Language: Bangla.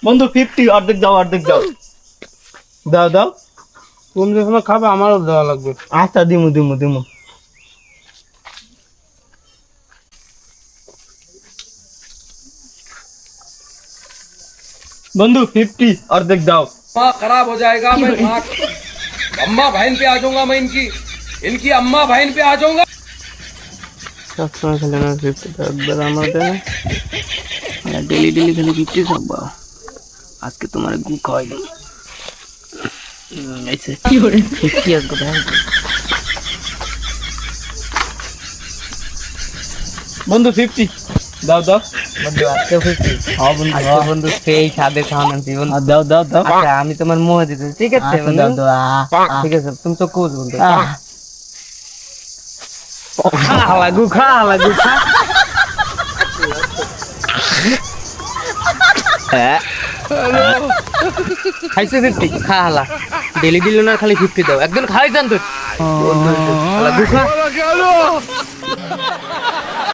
বন্ধু 50 অর্ধেক দাও অর্ধেক দাও দাও দাও তুমি যখন খাবে আমারও দেওয়া লাগবে। আচ্ছা দিমু দিমু দিমু বন্ধু 50 অর্ধেক দাও माँ खराब हो जाएगा मैं माँ अम्मा बहन पे आ जाऊंगा मैं इनकी अम्मा बहन पे आ जाऊंगा। সবসময় খেলে না 50 একবার আমার দেয় না, ডেলি ডেলি খেলে 50 খাবো। আজকে তোমার গু খাওয়াই দিই। ऐसे কি করে 50 আজকে দেয়। বন্ধু 50 দাও দাও বন্ধু আজকে 50। হ্যাঁ বন্ধু আজকে বন্ধু সেই স্বাদে খাওয়ান জীবন। দাও দাও দাও আচ্ছা আমি তোমার মোহ দিতে ঠিক আছে আচ্ছা, বন্ধু? দাও দাও ঠিক আছে তুমি তো কোচ বন্ধু। খা লাগু খা লাগু খা। খাইছে 50 খা হালা ডেলি দিল না খালি 50 দাও একদিন খাই যান তো লাগু খা।